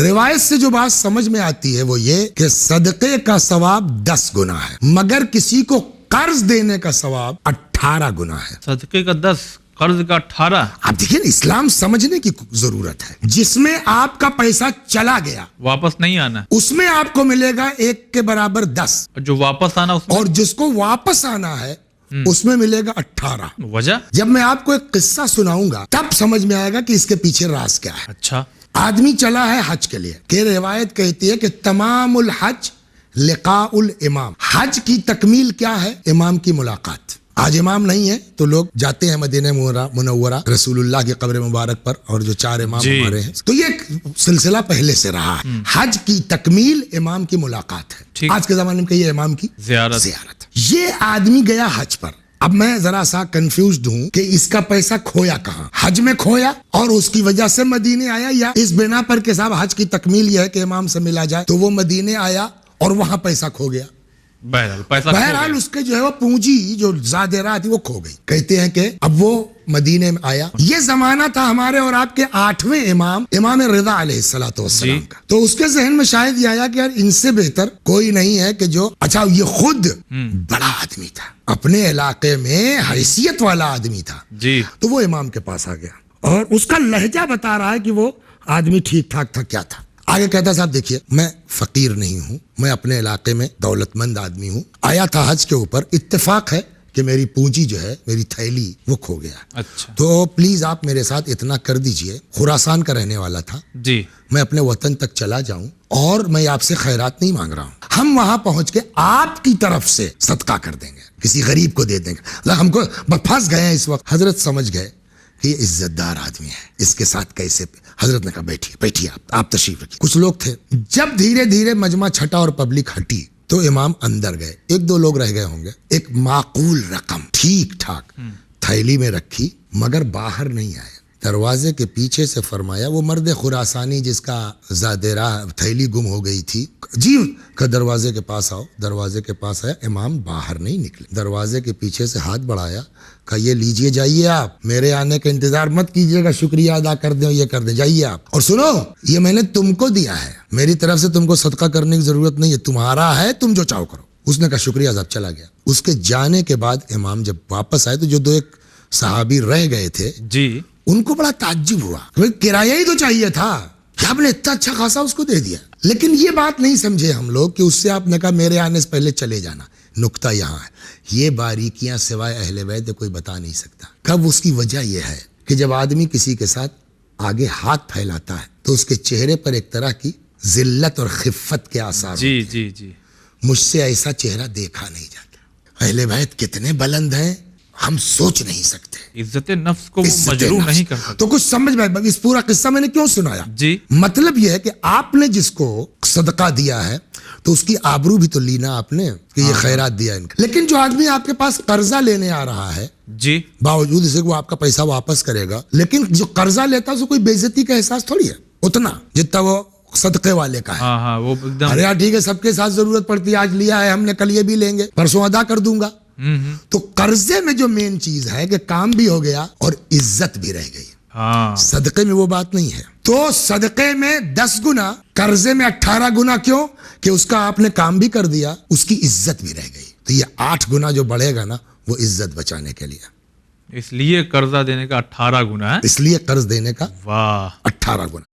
روایت سے جو بات سمجھ میں آتی ہے وہ یہ کہ صدقے کا ثواب 10 گنا ہے، مگر کسی کو قرض دینے کا ثواب 18 گنا ہے۔ صدقے کا 10، قرض کا 18۔ اب دیکھیں اسلام سمجھنے کی ضرورت ہے۔ جس میں آپ کا پیسہ چلا گیا واپس نہیں آنا، اس میں آپ کو ملے گا 1 کے برابر 10، جو واپس آنا اس میں، اور جس کو واپس آنا ہے اس میں ملے گا 18۔ وجہ؟ جب میں آپ کو ایک قصہ سناؤں گا تب سمجھ میں آئے گا کہ اس کے پیچھے راز کیا ہے۔ اچھا، آدمی چلا ہے حج کے لیے، کہ روایت کہتی ہے کہ تمام الحج لقاء الامام، حج کی تکمیل کیا ہے؟ امام کی ملاقات۔ آج امام نہیں ہے تو لوگ جاتے ہیں مدینہ منورہ رسول اللہ کی قبر مبارک پر، اور جو 4 امام ہمارے ہیں، تو یہ ایک سلسلہ پہلے سے رہا ہے۔ حج کی تکمیل امام کی ملاقات ہے، آج کے زمانے میں کہیے امام کی زیارت۔ یہ آدمی گیا حج پر، اب میں ذرا سا کنفیوزڈ ہوں کہ اس کا پیسہ کھویا کہاں؟ حج میں کھویا اور اس کی وجہ سے مدینے آیا، یا اس بنا پر کہ صاحب حج کی تکمیل یہ ہے کہ امام سے ملا جائے تو وہ مدینے آیا اور وہاں پیسہ کھو گیا؟ بہرحال اس کے جو ہے وہ پونجی جو زادرہ تھی وہ کھو گئی۔ کہتے ہیں کہ اب وہ مدینے میں آیا، یہ زمانہ تھا ہمارے اور آپ کے 8ویں امام رضا علیہ السلام کا، تو اس کے ذہن میں شاید یہ آیا کہ یار ان سے بہتر کوئی نہیں ہے کہ جو، اچھا یہ خود بڑا آدمی تھا، اپنے علاقے میں حیثیت والا آدمی تھا، تو وہ امام کے پاس آ گیا اور اس کا لہجہ بتا رہا ہے کہ وہ آدمی ٹھیک ٹھاک تھا کیا تھا۔ آگے کہتا صاحب دیکھیے میں فقیر نہیں ہوں، میں اپنے علاقے میں دولت مند آدمی ہوں، آیا تھا حج کے اوپر، اتفاق ہے کہ میری پونجی جو ہے، میری تھیلی وہ کھو گیا، اچھا تو پلیز آپ میرے ساتھ اتنا کر دیجئے۔ خراسان کا رہنے والا تھا، میں اپنے وطن تک چلا جاؤں اور میں آپ سے خیرات نہیں مانگ رہا ہوں، ہم وہاں پہنچ کے آپ کی طرف سے صدقہ کر دیں گے، کسی غریب کو دے دیں گے۔ ہم کو پھنس گئے ہیں اس وقت۔ حضرت سمجھ گئے کہ یہ عزت دار آدمی ہے، اس کے ساتھ کیسے؟ حضرت نے کہا بیٹھیے آپ تشریف رکھیے۔ کچھ لوگ تھے، جب دھیرے دھیرے مجمع چھٹا اور پبلک ہٹی تو امام اندر گئے، 1-2 لوگ رہ گئے ہوں گے، ایک معقول رقم ٹھیک ٹھاک تھیلی میں رکھی مگر باہر نہیں آئے، دروازے کے پیچھے سے فرمایا، وہ مرد خراسانی جس کا زادرہ تھیلی گم ہو گئی تھی، جی کہ دروازے کے پاس آؤ۔ دروازے کے پاس آیا، امام باہر نہیں نکلے، دروازے کے پیچھے سے ہاتھ بڑھایا، کہا یہ لیجئے جائیے، آپ میرے آنے کا انتظار مت کیجئے گا، شکریہ ادا کر دیں، یہ کر دیں، جائیے آپ، اور سنو یہ میں نے تم کو دیا ہے، میری طرف سے تم کو صدقہ کرنے کی ضرورت نہیں ہے، تمہارا ہے، تم جو چاہو کرو۔ اس نے کہا شکریہ صاحب، چلا گیا۔ اس کے جانے کے بعد امام جب واپس آئے تو جو 2 ایک صحابی رہ گئے تھے ان کو بڑا تعجب ہوا، کرایہ ہی تو چاہیے تھا، کہ آپ نے اتنا اچھا خاصا اس کو دے دیا۔ لیکن یہ بات نہیں سمجھے ہم لوگ کہ اس سے آپ نے کہا میرے آنے سے پہلے چلے جانا۔ نکتہ یہاں ہے، یہ باریکیاں سوائے اہل بیت کوئی بتا نہیں سکتا۔ کب اس کی وجہ یہ ہے کہ جب آدمی کسی کے ساتھ آگے ہاتھ پھیلاتا ہے تو اس کے چہرے پر ایک طرح کی ذلت اور خفت کے آثار ہوتے ہیں۔ مجھ سے ایسا چہرہ دیکھا نہیں جاتا۔ اہل بیت کتنے بلند ہیں ہم سوچ نہیں سکتے، عزت نفس کو وہ مجروح نہیں کر سکتے۔ تو کچھ سمجھ میں، اس پورا قصہ میں نے کیوں سنایا؟ مطلب یہ ہے کہ آپ نے جس کو صدقہ دیا ہے تو اس کی آبرو بھی تو لینا آپ نے کہ یہ خیرات دیا ان کا۔ لیکن جو آدمی آپ کے پاس قرضہ لینے آ رہا ہے، باوجود اسے وہ آپ کا پیسہ واپس کرے گا، لیکن جو قرضہ لیتا ہے اسے کوئی بے عزتی کا احساس تھوڑی ہے اتنا جتنا وہ صدقے والے کا ہے۔ وہ ارے یار ٹھیک ہے، سب کے ساتھ ضرورت پڑتی ہے، آج لیا ہے ہم نے، کل یہ بھی لیں گے، پرسوں ادا کر دوں گا۔ تو قرضے میں جو مین چیز ہے کہ کام بھی ہو گیا اور عزت بھی رہ گئی، صدقے میں وہ بات نہیں ہے۔ تو صدقے میں 10 گنا، قرضے میں 18 گنا، کیوں کہ اس کا آپ نے کام بھی کر دیا، اس کی عزت بھی رہ گئی۔ تو یہ 8 گنا جو بڑھے گا نا وہ عزت بچانے کے لیے، اس لیے قرضہ دینے کا 18 گنا ہے، اس لیے قرض دینے کا 18 گنا۔